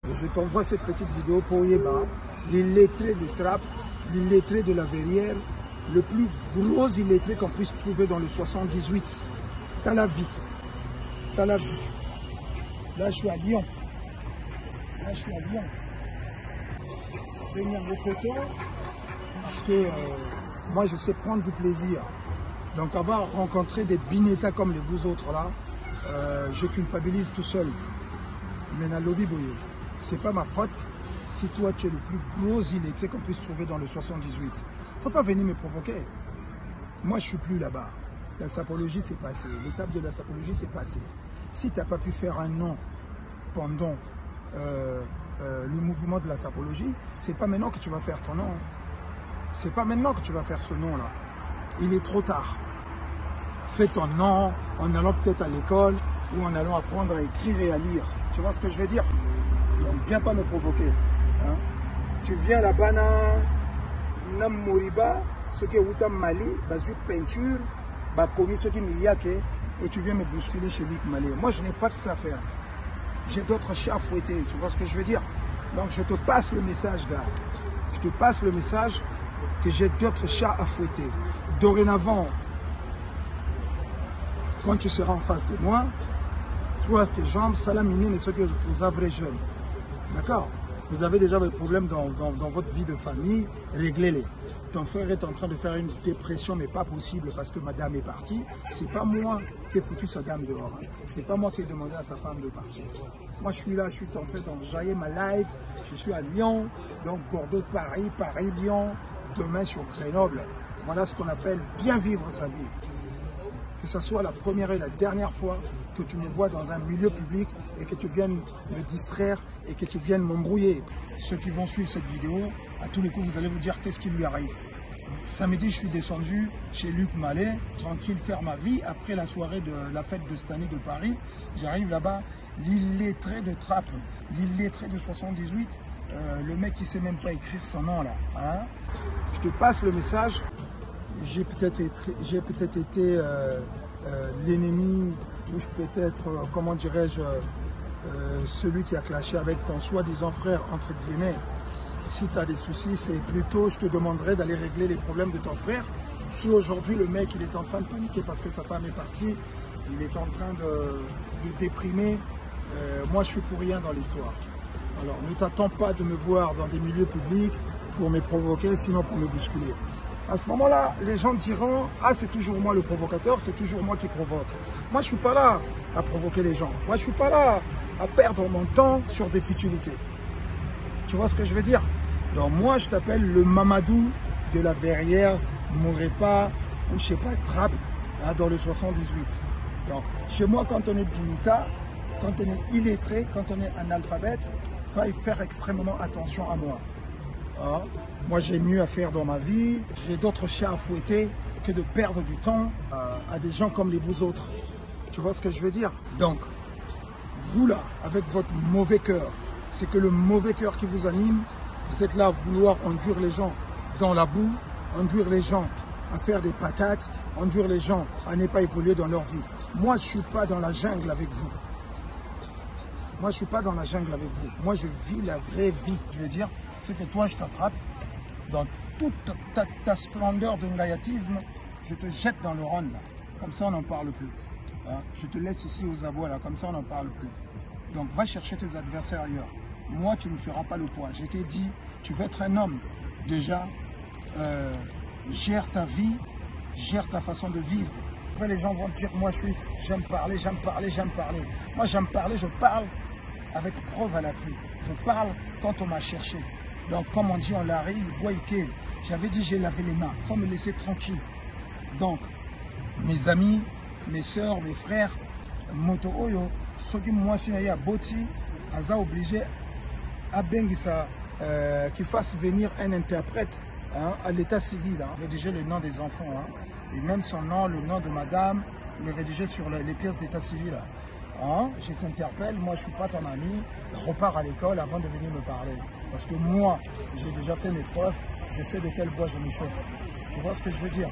Je t'envoie cette petite vidéo pour Yeba, l'illettré de Trappes, l'illettré de la Verrière, le plus gros illettré qu'on puisse trouver dans le 78. T'as la vie. T'as la vie. Là, je suis à Lyon. Là, je suis à Lyon. Venir vos photos parce que moi, je sais prendre du plaisir. Donc, avoir rencontré des binettas comme les vous autres là, je culpabilise tout seul. Mais dans lobby boye, c'est pas ma faute si toi tu es le plus gros illettré qu'on puisse trouver dans le 78. Faut pas venir me provoquer. Moi, je suis plus là-bas. La sapologie, c'est passé. L'étape de la sapologie, c'est passé. Si tu n'as pas pu faire un nom pendant le mouvement de la sapologie, c'est pas maintenant que tu vas faire ton nom. C'est pas maintenant que tu vas faire ce nom-là. Il est trop tard. Fais ton nom en allant peut-être à l'école ou en allant apprendre à écrire et à lire. Tu vois ce que je veux dire? Donc, viens pas me provoquer. Hein? Tu viens là-bas, Nam Moriba, ce qui est Outam Mali, basu peinture, commis ce qui et tu viens me bousculer chez Luc Malé. Moi, je n'ai pas que ça à faire. J'ai d'autres chats à fouetter. Tu vois ce que je veux dire? Donc, je te passe le message, gars. Je te passe le message que j'ai d'autres chats à fouetter. Dorénavant, quand tu seras en face de moi, croise tes jambes, salamine et ce que vous avez jeunes. D'accord? Vous avez déjà des problèmes dans votre vie de famille, réglez-les. Ton frère est en train de faire une dépression, mais pas possible parce que madame est partie. C'est pas moi qui ai foutu sa dame dehors. C'est pas moi qui ai demandé à sa femme de partir. Moi, je suis là, je suis en train d'enjailler ma live. Je suis à Lyon, donc Bordeaux, Paris, Paris-Lyon. Demain, sur Grenoble. Voilà ce qu'on appelle bien vivre sa vie. Que ce soit la première et la dernière fois que tu me vois dans un milieu public et que tu viennes me distraire et que tu viennes m'embrouiller. Ceux qui vont suivre cette vidéo, à tous les coups, vous allez vous dire qu'est-ce qui lui arrive. Samedi, je suis descendu chez Luc Mallet, tranquille, faire ma vie. Après la soirée de la fête de cette année de Paris, j'arrive là-bas, l'illettré de Trappes, l'illettré de 78, le mec qui ne sait même pas écrire son nom là. Hein? Je te passe le message. J'ai peut-être été l'ennemi, ou peut-être, comment dirais-je, celui qui a clashé avec ton soi-disant frère, entre guillemets. Si tu as des soucis, c'est plutôt, je te demanderais d'aller régler les problèmes de ton frère. Si aujourd'hui le mec il est en train de paniquer parce que sa femme est partie, il est en train de déprimer, moi je suis pour rien dans l'histoire. Alors ne t'attends pas de me voir dans des milieux publics pour me provoquer, sinon pour me bousculer. À ce moment-là, les gens diront « Ah, c'est toujours moi le provocateur, c'est toujours moi qui provoque. » Moi, je ne suis pas là à provoquer les gens. Moi, je ne suis pas là à perdre mon temps sur des futilités. Tu vois ce que je veux dire? Donc, moi, je t'appelle le Mamadou de la Verrière, Morepa, ou je ne sais pas, Trappes, hein, dans le 78. Donc, chez moi, quand on est binita, quand on est illettré, quand on est analphabète, il faut faire extrêmement attention à moi. Hein? Moi, j'ai mieux à faire dans ma vie. J'ai d'autres chats à fouetter que de perdre du temps à des gens comme les vous autres. Tu vois ce que je veux dire? Donc, vous là, avec votre mauvais cœur, c'est que le mauvais cœur qui vous anime, vous êtes là à vouloir enduire les gens dans la boue, enduire les gens à faire des patates, enduire les gens à ne pas évoluer dans leur vie. Moi, je ne suis pas dans la jungle avec vous. Moi, je ne suis pas dans la jungle avec vous. Moi, je vis la vraie vie. Je veux dire, c'est que toi, je t'attrape. Dans toute ta splendeur de ngayatisme, je te jette dans le Rhône, là. Comme ça, on n'en parle plus. Hein? Je te laisse ici aux abois, là. Comme ça, on n'en parle plus. Donc, va chercher tes adversaires ailleurs. Moi, tu ne feras pas le poids. Je t'ai dit, tu veux être un homme. Déjà, gère ta vie, gère ta façon de vivre. Après, les gens vont dire, moi, j'aime parler, j'aime parler, j'aime parler. Moi, j'aime parler, je parle avec preuve à l'appui. Je parle quand on m'a cherché. Donc, comme on dit en Larry, j'avais dit j'ai lavé les mains, il faut me laisser tranquille. Donc, mes amis, mes soeurs, mes frères, Moto Oyo, ceux qui moi si à Boti, Aza obligé à Bengisa qu'il fasse venir un interprète hein, à l'état civil, hein, rédiger le nom des enfants, hein, et même son nom, le nom de madame, le rédiger sur les pièces d'état civil. Hein, je t'interpelle, moi je ne suis pas ton ami, repars à l'école avant de venir me parler. Parce que moi, j'ai déjà fait mes preuves, je sais de quel bois je m'échauffe. Tu vois ce que je veux dire?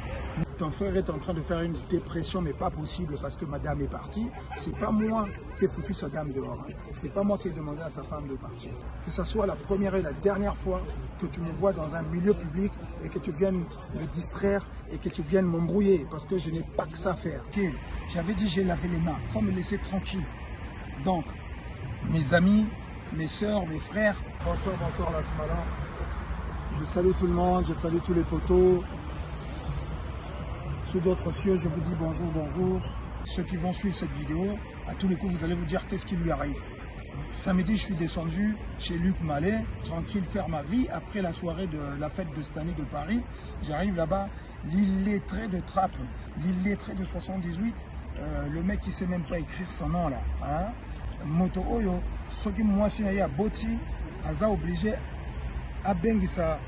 ton frère est en train de faire une dépression, mais pas possible parce que madame est partie, c'est pas moi qui ai foutu sa dame dehors. C'est pas moi qui ai demandé à sa femme de partir. Que ce soit la première et la dernière fois que tu me vois dans un milieu public et que tu viennes me distraire et que tu viennes m'embrouiller parce que je n'ai pas que ça à faire. Okay. J'avais dit j'ai lavé les mains, il faut me laisser tranquille. Donc, mes amis, mes soeurs, mes frères, bonsoir la Smala. Je salue tout le monde, je salue tous les poteaux. Ceux d'autres cieux, je vous dis bonjour. Ceux qui vont suivre cette vidéo, à tous les coups, vous allez vous dire qu'est-ce qui lui arrive. Samedi, je suis descendu chez Luc Mallet, tranquille, faire ma vie. Après la soirée de la fête de cette année de Paris, j'arrive là-bas, l'illettré de Trappes, l'illettré de 78, le mec qui ne sait même pas écrire son nom là. Hein? Moto Oyo, ce qui moi, si à Boti, a obligé à Bengissa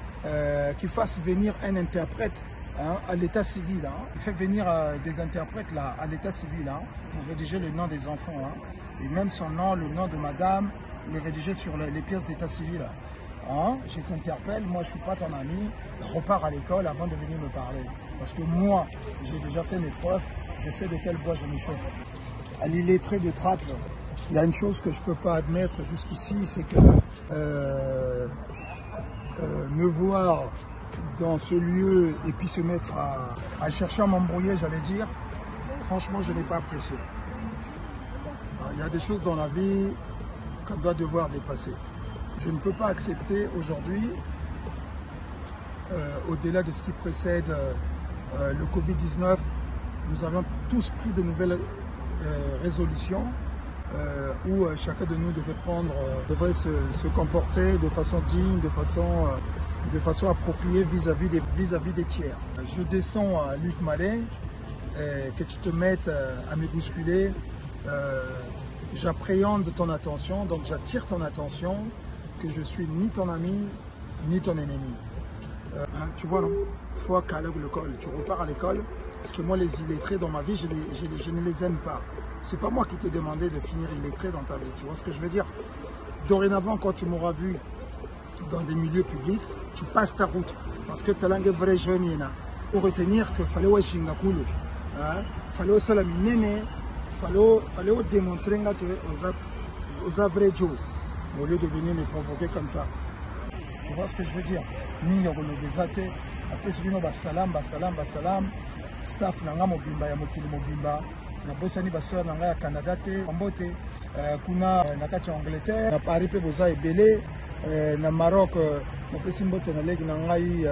qu'il fasse venir un interprète. Hein, à l'état civil, hein. Il fait venir des interprètes là, à l'état civil hein, pour rédiger le nom des enfants. Hein. Et même son nom, le nom de madame, le rédiger sur les pièces d'état civil. Hein. Je t'interpelle, moi je ne suis pas ton ami, repars à l'école avant de venir me parler. Parce que moi, j'ai déjà fait mes preuves, je sais de quel bois je m'échauffe. À l'illettré de Trappes, il y a une chose que je ne peux pas admettre jusqu'ici, c'est que me voir dans ce lieu et puis se mettre à chercher à m'embrouiller, j'allais dire, franchement, je n'ai pas apprécié. Il y a des choses dans la vie qu'on doit devoir dépasser. Je ne peux pas accepter aujourd'hui, au-delà de ce qui précède le Covid-19, nous avons tous pris de nouvelles résolutions où chacun de nous devrait se comporter de façon digne, de façon appropriée vis-à-vis des tiers. Je descends à Luc Mallet, que tu te mettes à me bousculer, j'appréhende ton attention, donc j'attire ton attention, que je suis ni ton ami, ni ton ennemi. Hein, tu vois, non? Faut qu'à l'école, tu repars à l'école, parce que moi les illettrés dans ma vie, je ne les aime pas. C'est pas moi qui t'ai demandé de finir illettré dans ta vie, tu vois ce que je veux dire? Dorénavant, quand tu m'auras vu dans des milieux publics, tu passes ta route. Parce que tu as langue vraie jeune. Pour retenir qu'il fallait Washingakulu. Il fallait Salaminene. Il fallait démontrer que aux vrais Joe. Au lieu de venir me provoquer comme ça. Tu vois ce que je veux dire? Ninyogolo Bezate. Après, c'est basalam. Staff nanga mobimba ya mokili mobimba. Na bosani baseur nanga ya Canada te. Ambote. Kuna nakati ya Angleterre. Na Paris pe boza ebele. Na Maroc,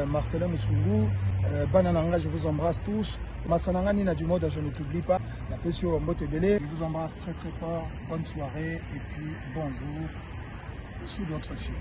Marcelin Moussoungou, Banananga, je vous embrasse tous. Massanangani na du mode, je ne t'oublie pas. La Pessio Mbotebele, je vous embrasse très très fort. Bonne soirée et puis bonjour sous d'autres cieux.